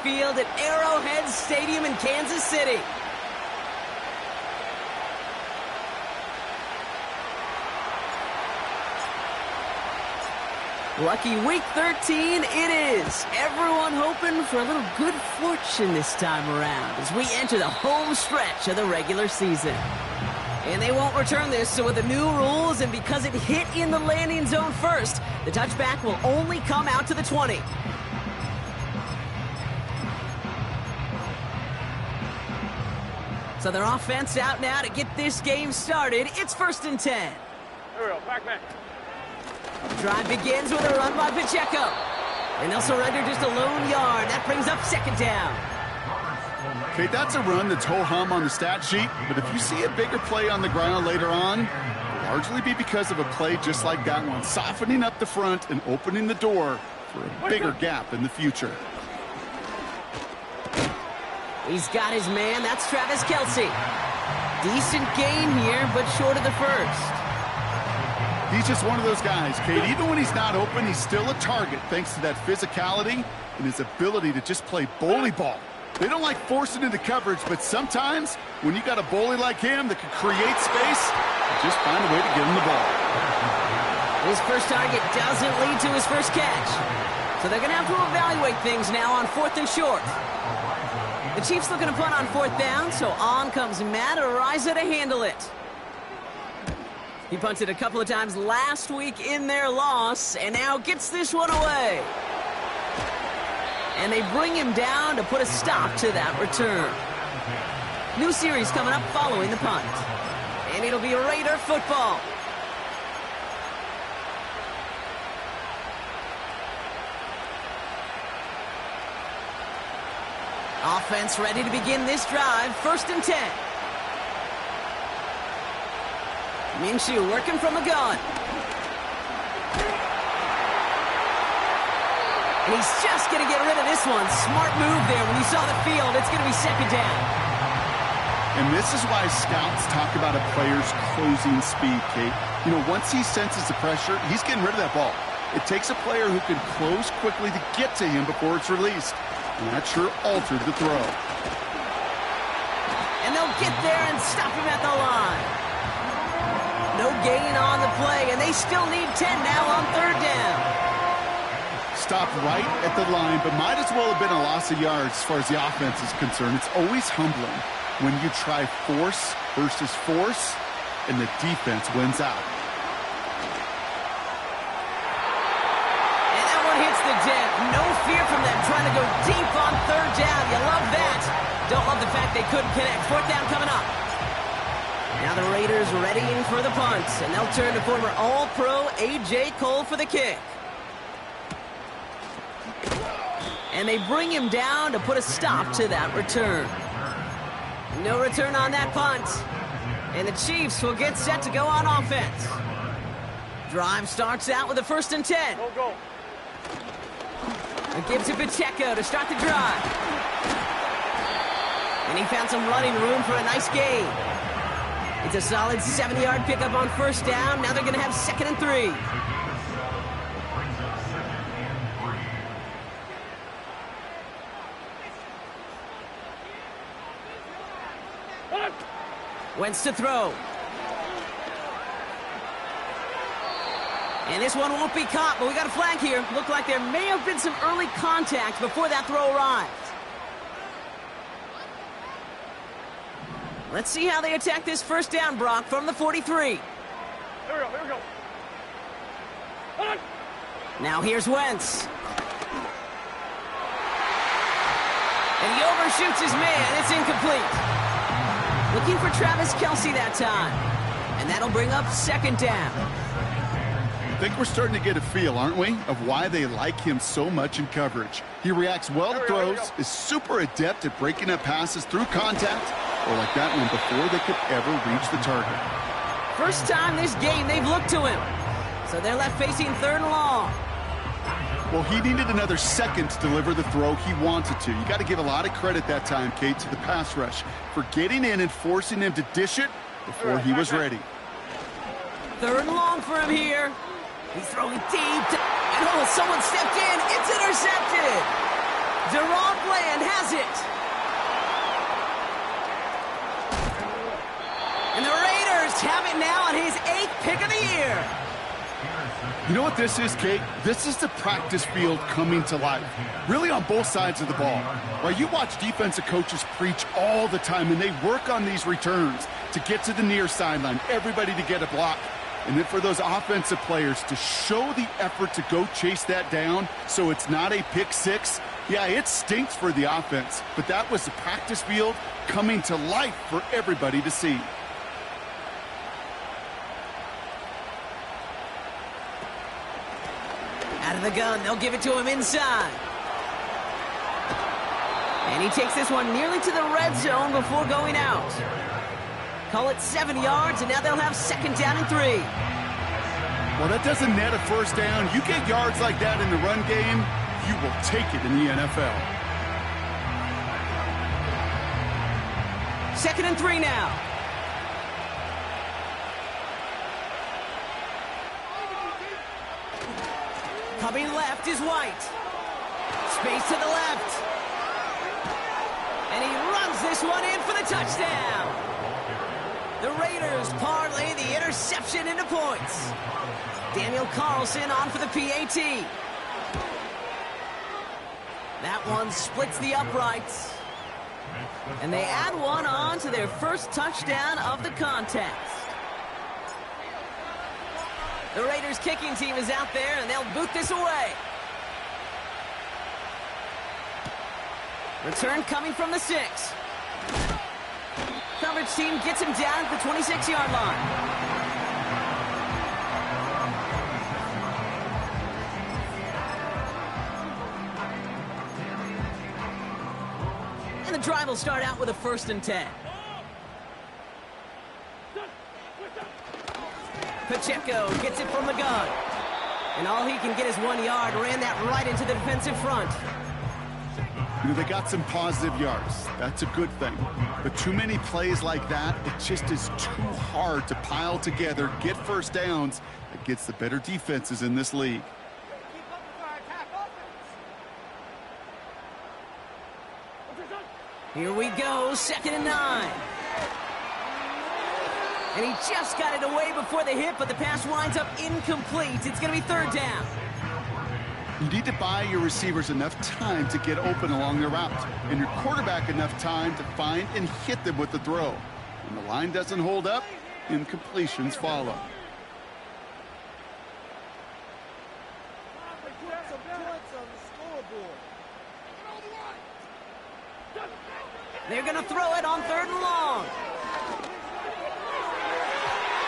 Field at Arrowhead Stadium in Kansas City. Lucky week 13 it is. Everyone hoping for a little good fortune this time around as we enter the home stretch of the regular season. And they won't return this, so with the new rules and because it hit in the landing zone first, the touchback will only come out to the 20. So their offense out now to get this game started. It's 1st and 10. There we go, back. Drive begins with a run by Pacheco. And they'll surrender just a lone yard. That brings up 2nd down. Okay, that's a run that's ho-hum on the stat sheet, but if you see a bigger play on the ground later on, it'll largely be because of a play just like that one, softening up the front and opening the door for a bigger gap in the future. He's got his man. That's Travis Kelce. Decent gain here, but short of the first. He's just one of those guys, Kate. Even when he's not open, he's still a target thanks to that physicality and his ability to just play bully ball. They don't like forcing into coverage, but sometimes when you got a bully like him that can create space, just find a way to get him the ball. His first target doesn't lead to his first catch. So they're going to have to evaluate things now on 4th and short. The Chiefs looking to punt on 4th down, so on comes Matt Araiza to handle it. He punted a couple of times last week in their loss, and now gets this one away. And they bring him down to put a stop to that return. New series coming up following the punt. And it'll be Raider football. Offense ready to begin this drive. 1st and 10. Minshew working from the gun. And he's just going to get rid of this one. Smart move there when you saw the field. It's going to be 2nd down. And this is why scouts talk about a player's closing speed, Kate. You know, once he senses the pressure, he's getting rid of that ball. It takes a player who can close quickly to get to him before it's released. And that sure altered the throw. And they'll get there and stop him at the line. No gain on the play, and they still need 10 now on 3rd down. Stopped right at the line, but might as well have been a loss of yards as far as the offense is concerned. It's always humbling when you try force versus force, and the defense wins out. And that one hits the deck. No fear from them trying to go deep on 3rd down. You love that. Don't love the fact they couldn't connect. 4th down coming up. Now the Raiders readying for the punt, and they'll turn to former All-Pro A.J. Cole for the kick. And they bring him down to put a stop to that return. No return on that punt. And the Chiefs will get set to go on offense. Drive starts out with a 1st and 10. Go. It gives to Pacheco to start the drive. And he found some running room for a nice gain. It's a solid 70-yard pickup on 1st down. Now they're going to have 2nd and 3. Wentz to throw. And this one won't be caught, but we got a flag here. Looked like there may have been some early contact before that throw arrived. Let's see how they attack this 1st down, Brock, from the 43. Here we go. Now here's Wentz. And he overshoots his man. It's incomplete. Looking for Travis Kelce that time. And that'll bring up 2nd down. I think we're starting to get a feel, aren't we, of why they like him so much in coverage. He reacts well to throws, is super adept at breaking up passes through contact, or like that one before they could ever reach the target. First time this game they've looked to him. So they're left facing 3rd and long. Well, he needed another second to deliver the throw he wanted to. You got to give a lot of credit that time, Kate, to the pass rush for getting in and forcing him to dish it before he was ready. 3rd and long for him here. He's throwing deep. And someone stepped in. It's intercepted. Deron Bland has it. And the Raiders have it now on his 8th pick of the year. You know what this is, Kate? This is the practice field coming to life, really on both sides of the ball. Right, you watch defensive coaches preach all the time, and they work on these returns to get to the near sideline, everybody to get a block. And then for those offensive players to show the effort to go chase that down so it's not a pick six. Yeah, it stinks for the offense, but that was the practice field coming to life for everybody to see. Out of the gun, they'll give it to him inside. And he takes this one nearly to the red zone before going out. Call it 7 yards, and now they'll have 2nd down and 3. Well, that doesn't net a first down. You get yards like that in the run game, you will take it in the NFL. 2nd and 3 now. Coming left is White. Space to the left. And he runs this one in for the touchdown. The Raiders parlay the interception into points. Daniel Carlson on for the PAT. That one splits the uprights. And they add one on to their first touchdown of the contest. The Raiders kicking team is out there, and they'll boot this away. Return coming from the 6. Coverage team gets him down at the 26-yard line. And the drive will start out with a 1st and 10. Pacheco gets it from the gun. And all he can get is 1 yard. Ran that right into the defensive front. You know, they got some positive yards. That's a good thing. But too many plays like that, it just is too hard to pile together, get first downs against the better defenses in this league. Here we go, 2nd and 9. And he just got it away before the hit, but the pass winds up incomplete. It's going to be 3rd down. You need to buy your receivers enough time to get open along their route, and your quarterback enough time to find and hit them with the throw. When the line doesn't hold up, incompletions follow. They're going to throw it on 3rd and long.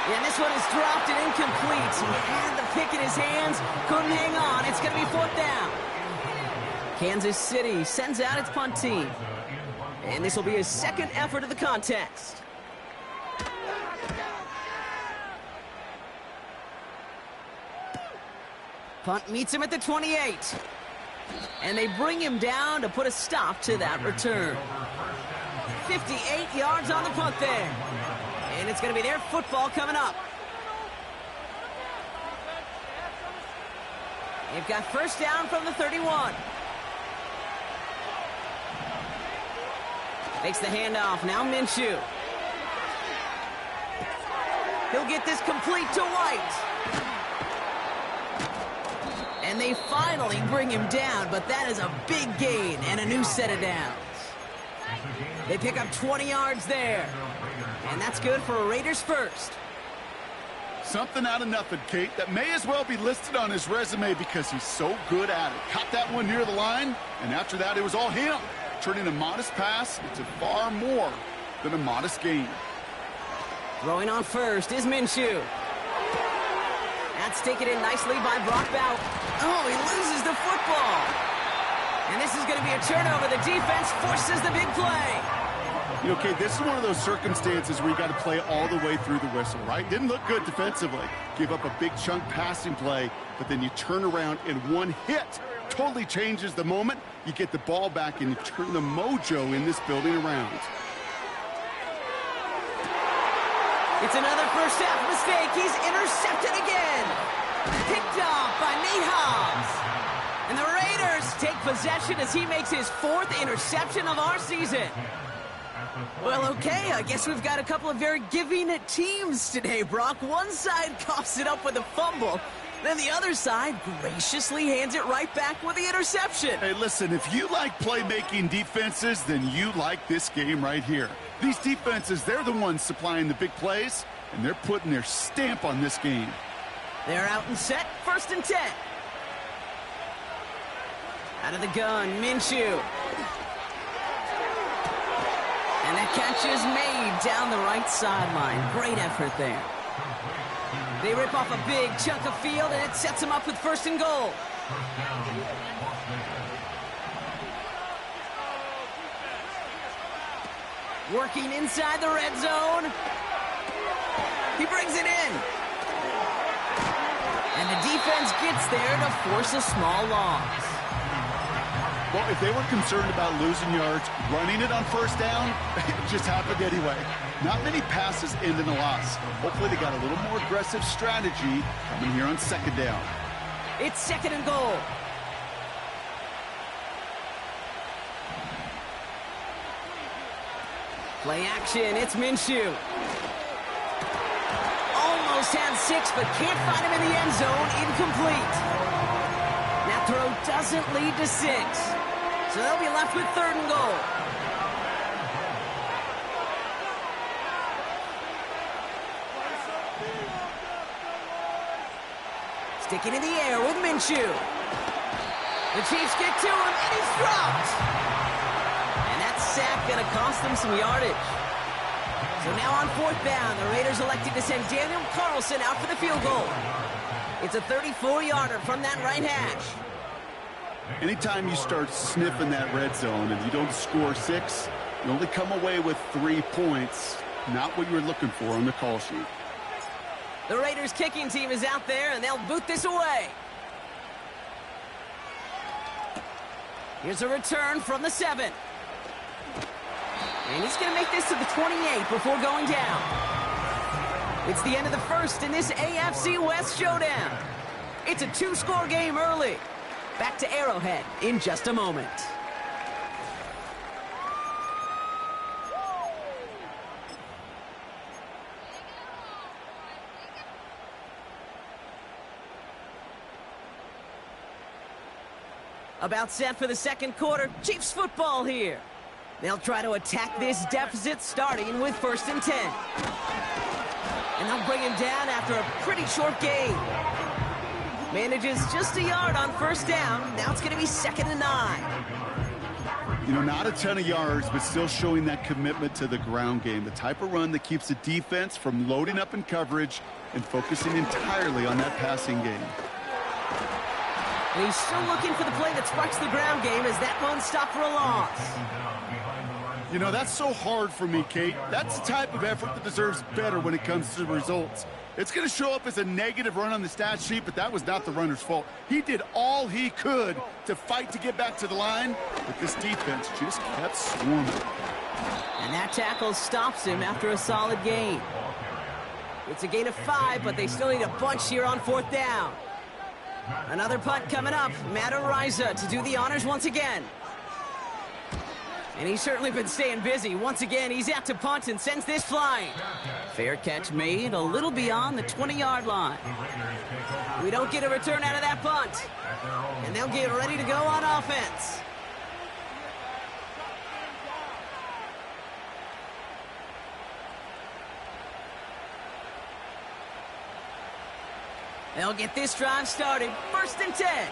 And this one is dropped and incomplete. He had the pick in his hands, couldn't hang on. It's going to be 4th down. Kansas City sends out its punt team. And this will be his 2nd effort of the contest. Punt meets him at the 28. And they bring him down to put a stop to that return. 58 yards on the punt there. And it's going to be their football coming up. They've got 1st down from the 31. Makes the handoff. Now Minshew. He'll get this complete to White. And they finally bring him down, but that is a big gain and a new set of downs. They pick up 20 yards there. And that's good for a Raiders first. Something out of nothing, Kate, that may as well be listed on his resume because he's so good at it. Caught that one near the line, and after that, it was all him. Turning a modest pass into far more than a modest gain. Throwing on first is Minshew. That's taken in nicely by Brock Bowers. Oh, he loses the football. And this is going to be a turnover. The defense forces the big play. Okay, this is one of those circumstances where you got to play all the way through the whistle, right? Didn't look good defensively. Give up a big chunk passing play, but then you turn around and one hit totally changes the moment. You get the ball back and you turn the mojo in this building around. It's another first half mistake. He's intercepted again. Picked off by Nate Hobbs. And the Raiders take possession as he makes his 4th interception of our season. Well, okay, I guess we've got a couple of very giving teams today, Brock. One side coughs it up with a fumble, then the other side graciously hands it right back with the interception. Hey, listen, if you like playmaking defenses, then you like this game right here. These defenses, they're the ones supplying the big plays, and they're putting their stamp on this game. They're out and set, 1st and 10. Out of the gun, Minshew. And that catch is made down the right sideline. Great effort there. They rip off a big chunk of field, and it sets them up with 1st and goal. Working inside the red zone. He brings it in. And the defense gets there to force a small loss. Well, if they were concerned about losing yards, running it on 1st down, it just happened anyway. Not many passes end in a loss. Hopefully they got a little more aggressive strategy coming here on 2nd down. It's 2nd and goal. Play action, it's Minshew. Almost had 6, but can't find him in the end zone. Incomplete. That throw doesn't lead to 6. So they'll be left with 3rd and goal. Sticking in the air with Minshew. The Chiefs get to him, and he's dropped. And that sack going to cost them some yardage. So now on 4th down, the Raiders elected to send Daniel Carlson out for the field goal. It's a 34-yarder from that right hash. Anytime you start sniffing that red zone and you don't score 6, you only come away with 3 points. Not what you were looking for on the call sheet. The Raiders kicking team is out there, and they'll boot this away. Here's a return from the 7. And he's going to make this to the 28 before going down. It's the end of the 1st in this AFC West showdown. It's a 2-score game early. Back to Arrowhead in just a moment. About set for the 2nd quarter. Chiefs football here. They'll try to attack this deficit starting with 1st and 10. And they'll bring him down after a pretty short gain. Manages just a yard on 1st down. Now it's going to be 2nd and 9. You know, not a ton of yards, but still showing that commitment to the ground game. The type of run that keeps the defense from loading up in coverage and focusing entirely on that passing game. And he's still looking for the play that sparks the ground game as that one stopped for a loss. You know, that's so hard for me, Kate. That's the type of effort that deserves better when it comes to the results. It's going to show up as a negative run on the stat sheet, but that was not the runner's fault. He did all he could to fight to get back to the line, but this defense just kept swarming. And that tackle stops him after a solid gain. It's a gain of 5, but they still need a bunch here on 4th down. Another punt coming up. Matt Araiza to do the honors once again. And he's certainly been staying busy. Once again, he's out to punt and sends this flying. Fair catch made a little beyond the 20-yard line. We don't get a return out of that punt. And they'll get ready to go on offense. They'll get this drive started. 1st and 10.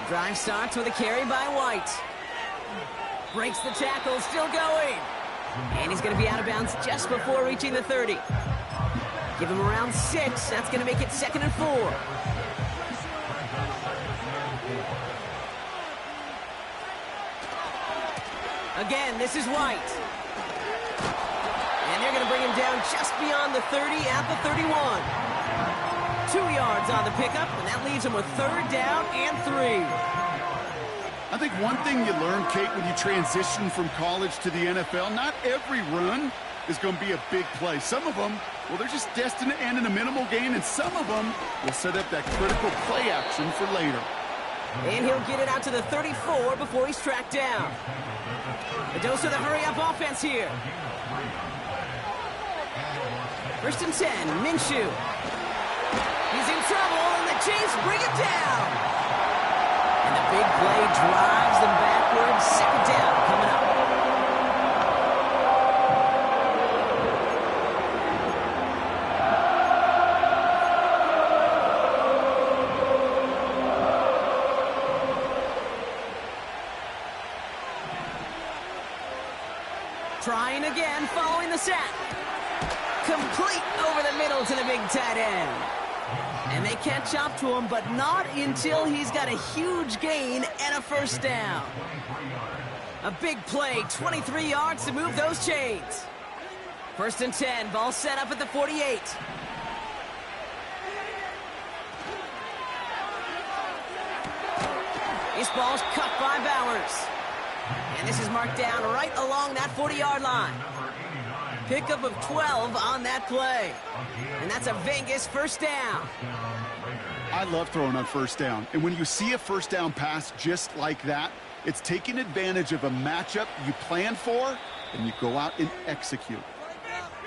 Drive starts with a carry by White. Breaks the tackle, still going. And he's going to be out of bounds just before reaching the 30. Give him around 6. That's going to make it 2nd and 4. Again, this is White. And they're going to bring him down just beyond the 30 at the 31. 2 yards on the pickup, and that leaves him with 3rd down and 3. I think one thing you learn, Kate, when you transition from college to the NFL, not every run is going to be a big play. Some of them, well, they're just destined to end in a minimal gain, and some of them will set up that critical play action for later. And he'll get it out to the 34 before he's tracked down. A dose of the hurry-up offense here. 1st and 10, Minshew. He's in trouble, and the Chiefs bring it down. And the big play drives them backwards. 2nd down coming up. Trying again, following the sack. Complete over the middle to the big tight end. And they catch up to him, but not until he's got a huge gain and a 1st down. A big play, 23 yards to move those chains. 1st and 10, ball set up at the 48. This ball's cut by Bowers. And this is marked down right along that 40-yard line. Pickup of 12 on that play. And that's a Vegas 1st down. I love throwing on 1st down. And when you see a 1st down pass just like that, it's taking advantage of a matchup you planned for, and you go out and execute.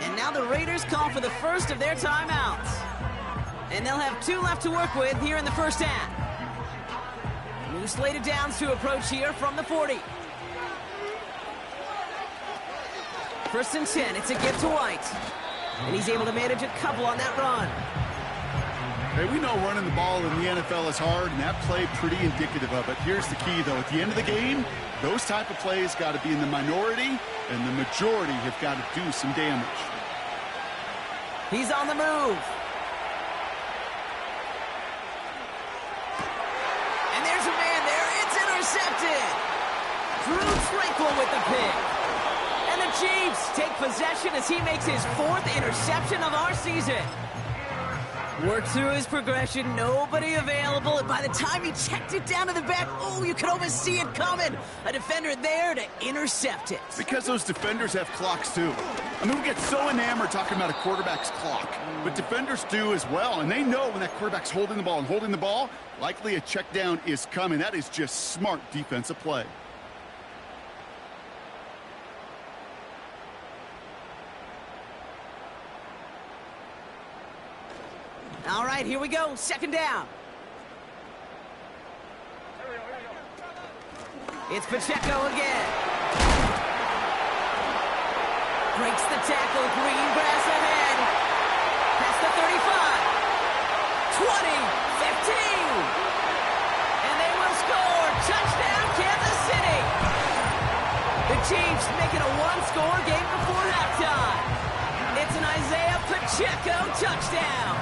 And now the Raiders call for the first of their timeouts. And they'll have 2 left to work with here in the 1st half. New slated downs to approach here from the 40. 1st and 10, it's a gift to White. And he's able to manage a couple on that run. Hey, we know running the ball in the NFL is hard, and that play pretty indicative of it. Here's the key, though. At the end of the game, those type of plays got to be in the minority, and the majority have got to do some damage. He's on the move. And there's a man there. It's intercepted. Drew Tranquill with the pick. And the Chiefs take possession as he makes his 4th interception of our season. Worked through his progression, nobody available, and by the time he checked it down to the back, oh, you could almost see it coming. A defender there to intercept it. Because those defenders have clocks, too. I mean, we get so enamored talking about a quarterback's clock, but defenders do as well, and they know when that quarterback's holding the ball and holding the ball, likely a check down is coming. That is just smart defensive play. All right, here we go. 2nd down. It's Pacheco again. Breaks the tackle. Green grass ahead. Past the 35. 20. 15. And they will score. Touchdown, Kansas City. The Chiefs make it a 1-score game before halftime. It's an Isaiah Pacheco touchdown.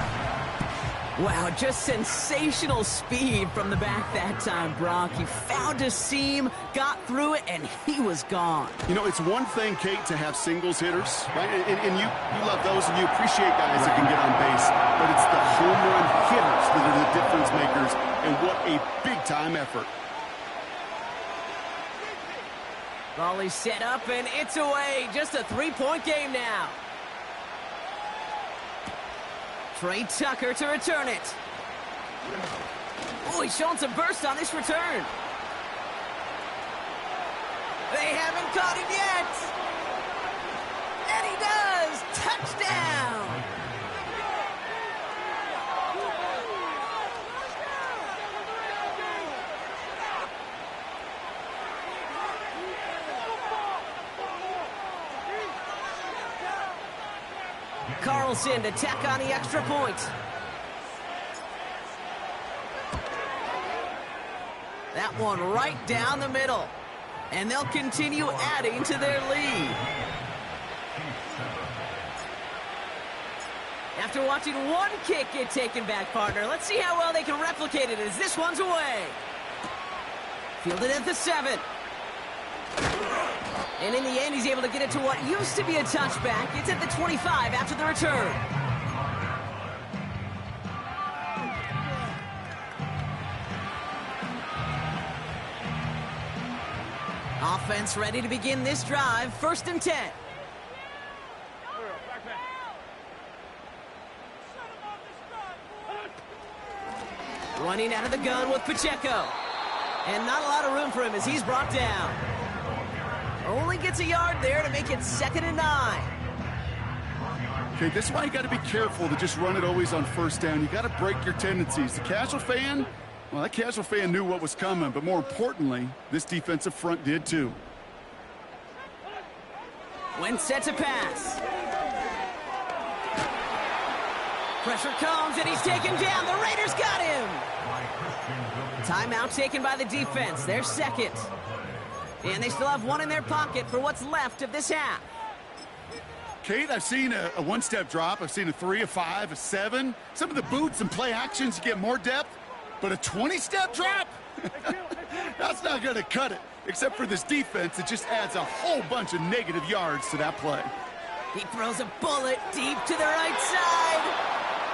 Wow, just sensational speed from the back that time, Brock. He found a seam, got through it, and he was gone. You know, it's one thing, Kate, to have singles hitters, right? And you love those, and you appreciate guys that can get on base. But it's the home run hitters that are the difference makers, and what a big-time effort. Volley set up, and it's away. Just a 3-point game now. Trey Tucker to return it. Oh, he's showing some burst on this return. They haven't caught him yet. And he does. Touchdown. Carlson to tack on the extra point. That one right down the middle. And they'll continue adding to their lead. After watching one kick get taken back, partner, let's see how well they can replicate it as this one's away. Fielded at the 7. And in the end, he's able to get it to what used to be a touchback. It's at the 25 after the return. Offense ready to begin this drive. 1st and 10. Running out of the gun with Pacheco. And not a lot of room for him as he's brought down. Only gets a yard there to make it 2nd and 9. Okay, this is why you got to be careful to just run it always on first down. You got to break your tendencies. The casual fan, well, that casual fan knew what was coming, but more importantly, this defensive front did too. Wentz set to pass. Pressure comes, and he's taken down. The Raiders got him. Timeout taken by the defense. They're second. And they still have one in their pocket for what's left of this half. Kate, I've seen a one-step drop. I've seen a 3, a 5, a 7. Some of the boots and play actions, you get more depth. But a 20-step drop? That's not going to cut it. Except for this defense, it just adds a whole bunch of negative yards to that play. He throws a bullet deep to the right side.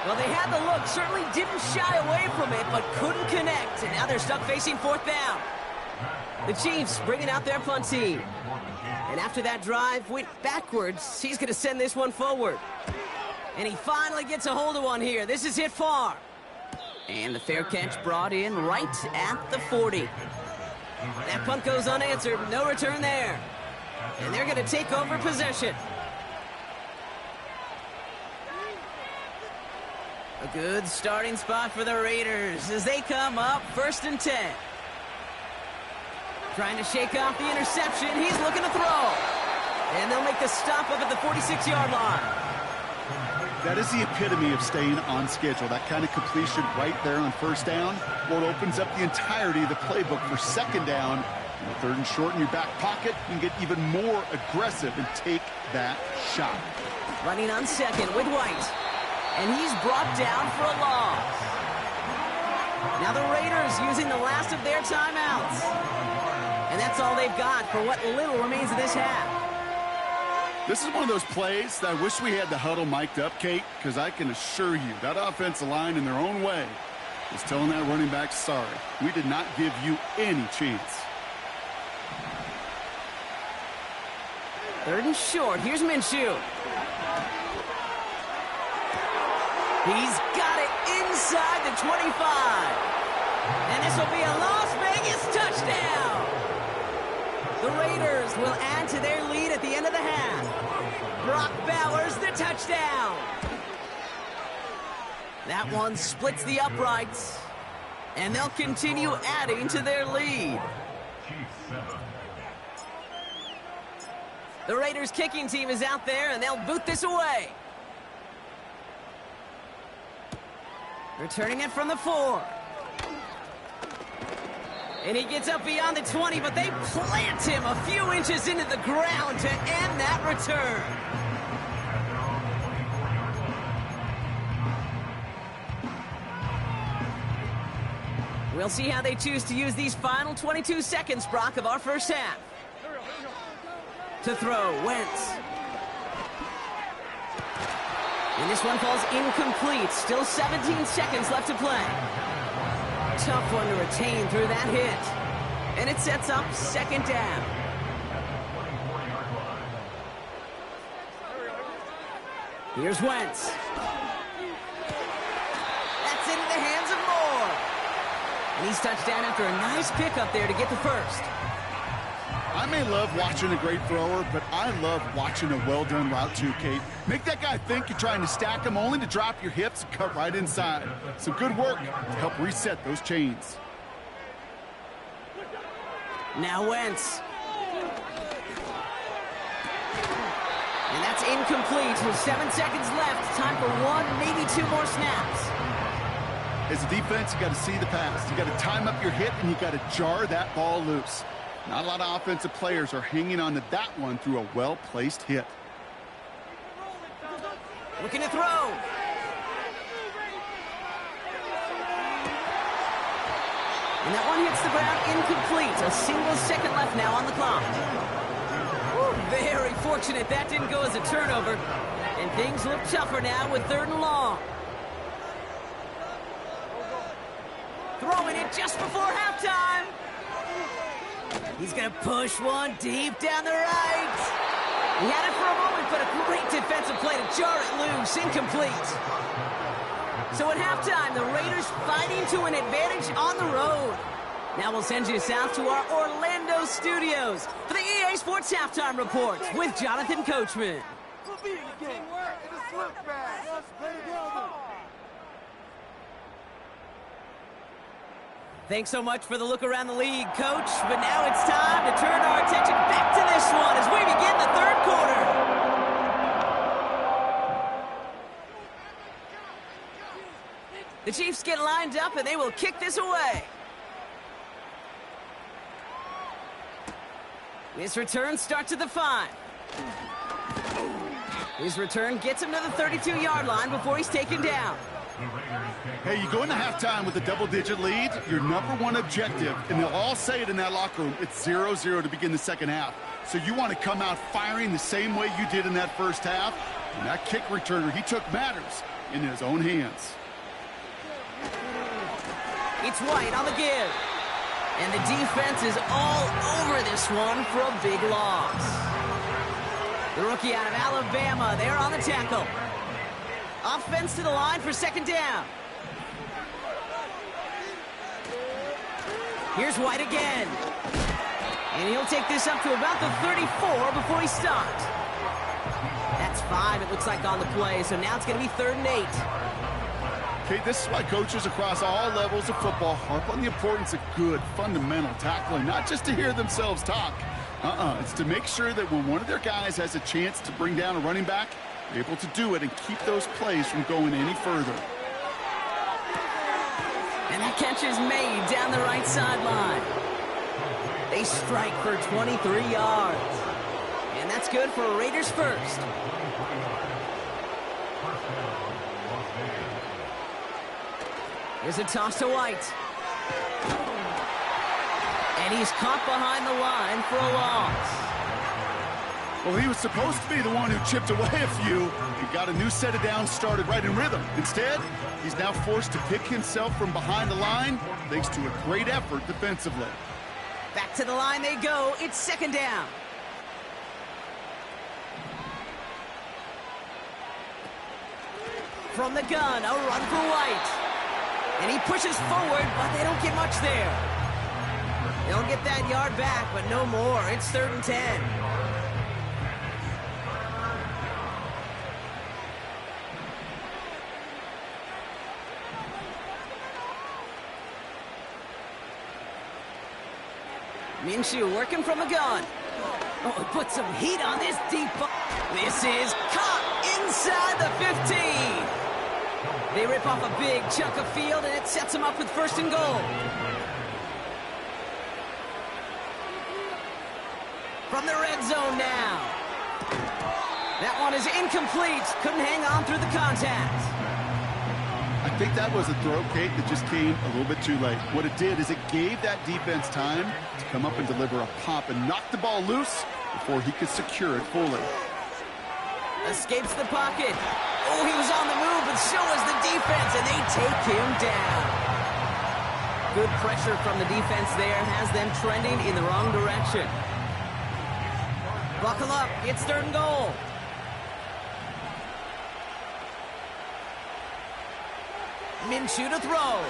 Well, they had the look, certainly didn't shy away from it, but couldn't connect. And now they're stuck facing 4th down. The Chiefs bringing out their punt team. And after that drive went backwards, he's going to send this one forward. And he finally gets a hold of one here. This is hit far. And the fair catch brought in right at the 40. That punt goes unanswered. No return there. And they're going to take over possession. A good starting spot for the Raiders as they come up 1st and 10. Trying to shake off the interception. He's looking to throw. And they'll make the stop up at the 46-yard line. That is the epitome of staying on schedule. That kind of completion right there on first down. Well, it opens up the entirety of the playbook for 2nd down. And 3rd and short in your back pocket. You can get even more aggressive and take that shot. Running on 2nd with White. And he's brought down for a loss. Now the Raiders using the last of their timeouts. And that's all they've got for what little remains of this half. This is one of those plays that I wish we had the huddle mic'd up, Kate, because I can assure you that offensive line in their own way is telling that running back, sorry, we did not give you any chance. 3rd and short. Here's Minshew. He's got it inside the 25. And this will be a Las Vegas touchdown. The Raiders will add to their lead at the end of the half. Brock Bowers, the touchdown. That one splits the uprights. And they'll continue adding to their lead. The Raiders kicking team is out there, and they'll boot this away. Returning it from the 4. And he gets up beyond the 20, but they plant him a few inches into the ground to end that return. We'll see how they choose to use these final 22 seconds, Brock, of our first half. To throw, Wentz. And this one falls incomplete. Still 17 seconds left to play. Tough one to retain through that hit. And it sets up 2nd down. Here's Wentz. That's into the hands of Moore. And he's touched down after a nice pickup there to get the first. I may love watching a great thrower, but I love watching a well-done route too, Kate. Make that guy think you're trying to stack him only to drop your hips and cut right inside. Some good work to help reset those chains. Now Wentz. And that's incomplete with 7 seconds left. Time for 1, maybe 2 more snaps. As a defense, you got to see the pass. You got to time up your hit, and you got to jar that ball loose. Not a lot of offensive players are hanging on to that one through a well-placed hit. Looking to throw. And that one hits the ground incomplete. A single second left now on the clock. Ooh, very fortunate that didn't go as a turnover. And things look tougher now with 3rd and long. Throwing it just before halftime. He's going to push one deep down the right. He had it for a moment, but a great defensive play to jar it loose. Incomplete. So at halftime, the Raiders Raiders fighting to an advantage on the road. Now we'll send you south to our Orlando studios for the EA Sports Halftime Report with Jonathan Coachman. We'll be in the game. In a slip bag. Let's play together. Thanks so much for the look around the league, Coach. But now it's time to turn our attention back to this one as we begin the third quarter. The Chiefs get lined up, and they will kick this away. This return starts at the 5. His return gets him to the 32-yard line before he's taken down. Hey, you go into halftime with a double-digit lead, your number one objective, and they'll all say it in that locker room, it's 0-0 to begin the second half. So you want to come out firing the same way you did in that first half. And that kick returner, he took matters in his own hands. It's White on the give. And the defense is all over this one for a big loss. The rookie out of Alabama, they're on the tackle. Offense to the line for second down. Here's White again. And he'll take this up to about the 34 before he stopped. That's 5, it looks like, on the play. So now it's going to be 3rd and 8. Okay, this is why coaches across all levels of football harp on the importance of good, fundamental tackling, not just to hear themselves talk. It's to make sure that when one of their guys has a chance to bring down a running back, they're able to do it and keep those plays from going any further. And that catch is made down the right sideline. They strike for 23 yards. And that's good for Raiders first. Here's a toss to White. And he's caught behind the line for a loss. Well, he was supposed to be the one who chipped away a few and got a new set of downs started right in rhythm. Instead, he's now forced to pick himself from behind the line thanks to a great effort defensively. Back to the line they go. It's second down. From the gun, a run for White. And he pushes forward, but they don't get much there. They'll get that yard back, but no more. It's 3rd and 10. Minshew working from the gun. Oh, put some heat on this deep ball. This is caught inside the 15. They rip off a big chunk of field, and it sets them up with 1st and goal. From the red zone now. That one is incomplete. Couldn't hang on through the contact. I think that was a throw, Kate, that just came a little bit too late. What it did is it gave that defense time to come up and deliver a pop and knock the ball loose before he could secure it fully. Escapes the pocket. Oh, he was on the move, but so was the defense, and they take him down. Good pressure from the defense there has them trending in the wrong direction. Buckle up. It's 3rd and goal. Minshew to throw.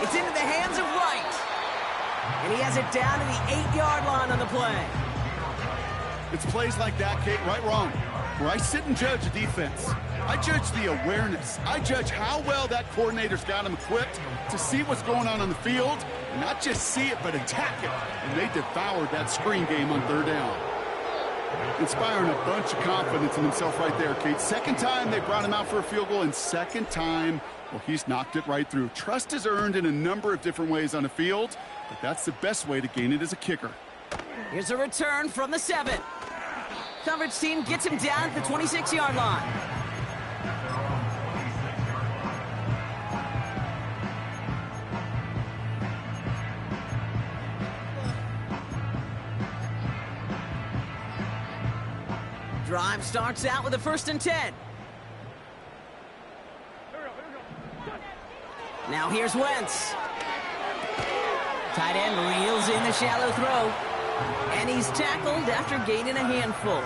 It's into the hands of White. And he has it down to the 8-yard line on the play. It's plays like that, Kate, right, wrong, where I sit and judge a defense. I judge the awareness. I judge how well that coordinator's got him equipped to see what's going on the field, and not just see it, but attack it. And they devoured that screen game on 3rd down. Inspiring a bunch of confidence in himself right there, Kate. Second time they brought him out for a field goal, and second time, well, he's knocked it right through. Trust is earned in a number of different ways on the field, but that's the best way to gain it as a kicker. Here's a return from the 7. Coverage team gets him down at the 26-yard line. Drive starts out with a 1st and 10. Now here's Wentz. Tight end reels in the shallow throw. And he's tackled after gaining a handful.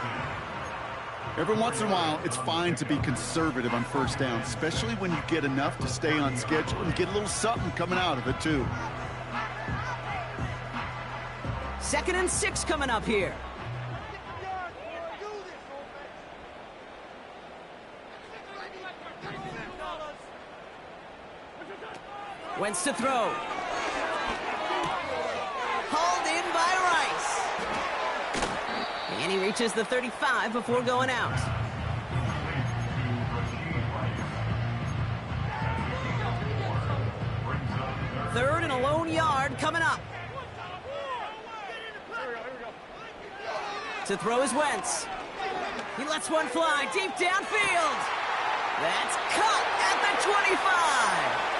Every once in a while, it's fine to be conservative on first down, especially when you get enough to stay on schedule and get a little something coming out of it, too. 2nd and 6 coming up here. Wentz to throw. Hauled in by Rice. And he reaches the 35 before going out. Third and a lone yard coming up. To throw is Wentz. He lets one fly deep downfield. That's caught at the 25.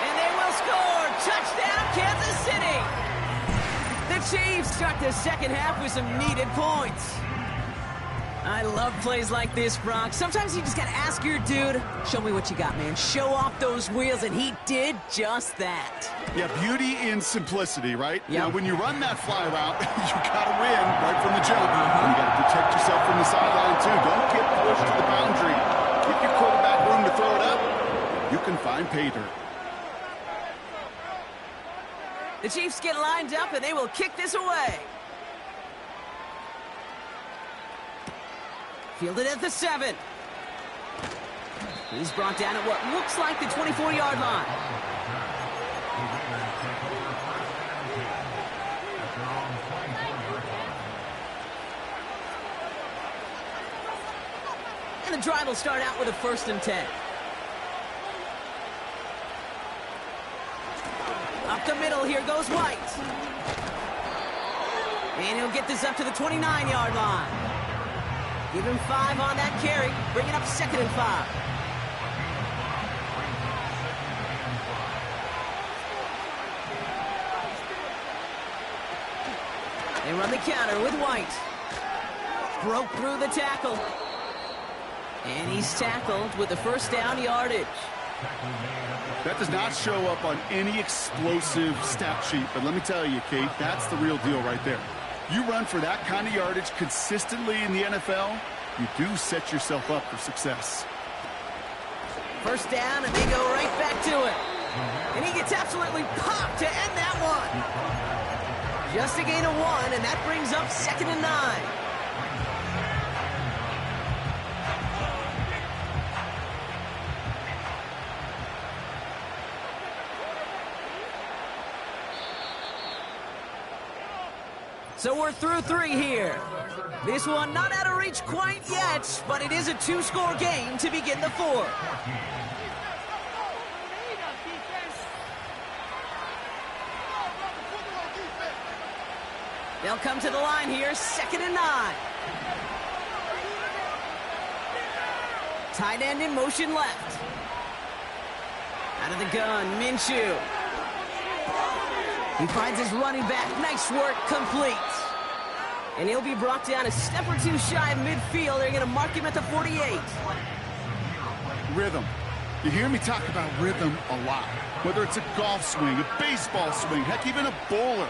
And they will score. Touchdown, Kansas City. The Chiefs start the second half with some needed points. I love plays like this, Brock. Sometimes you just got to ask your dude, show me what you got, man. Show off those wheels, and he did just that. Yeah, beauty in simplicity, right? Yeah. Now, when you run that fly route, you got to win right from the jump. And you got to protect yourself from the sideline, too. Don't get pushed to the boundary. Give your quarterback room to throw it up. You can find pay dirt. The Chiefs get lined up, and they will kick this away. Fielded at the 7. He's brought down at what looks like the 24-yard line. And the drive will start out with a 1st and 10. Up the middle, here goes White. And he'll get this up to the 29-yard line. Give him 5 on that carry, bringing up 2nd and 5. They run the counter with White. Broke through the tackle. And he's tackled with the 1st down yardage. That does not show up on any explosive stat sheet, but let me tell you, Kate, that's the real deal right there. You run for that kind of yardage consistently in the NFL, you do set yourself up for success. 1st down, and they go right back to it. And he gets absolutely popped to end that one. Just a gain of 1, and that brings up 2nd and 9. So we're through 3 here. This one not out of reach quite yet, but it is a 2-score game to begin the 4th. They'll come to the line here, 2nd and 9. Tight end in motion left. Out of the gun, Minshew. He finds his running back. Nice work, complete. And he'll be brought down a step or 2 shy of midfield. They're going to mark him at the 48. Rhythm. You hear me talk about rhythm a lot. Whether it's a golf swing, a baseball swing, heck, even a bowler.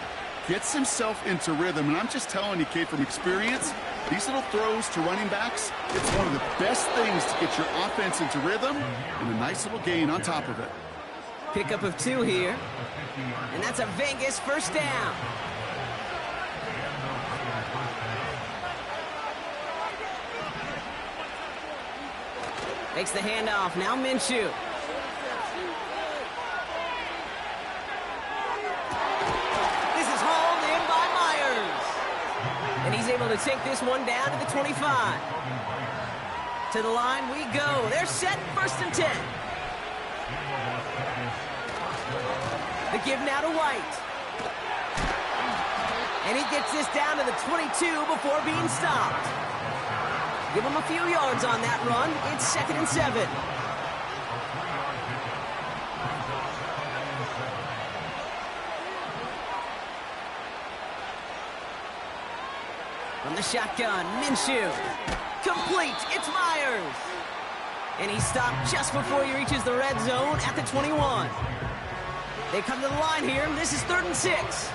Gets himself into rhythm. And I'm just telling you, Kate, from experience, these little throws to running backs, it's one of the best things to get your offense into rhythm and a nice little gain on top of it. Pickup of 2 here. And that's a Vegas 1st down. Makes the handoff. Now Minshew. This is hauled in by Myers. And he's able to take this one down to the 25. To the line we go. They're set, 1st and 10. The give now to White. And he gets this down to the 22 before being stopped. Give him a few yards on that run. It's 2nd and 7. From the shotgun, Minshew. Complete. It's Myers. And he stopped just before he reaches the red zone at the 21. They come to the line here. This is 3rd and 6.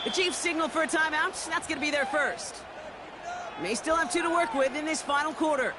The Chiefs signal for a timeout. That's going to be their first. May still have 2 to work with in this final quarter.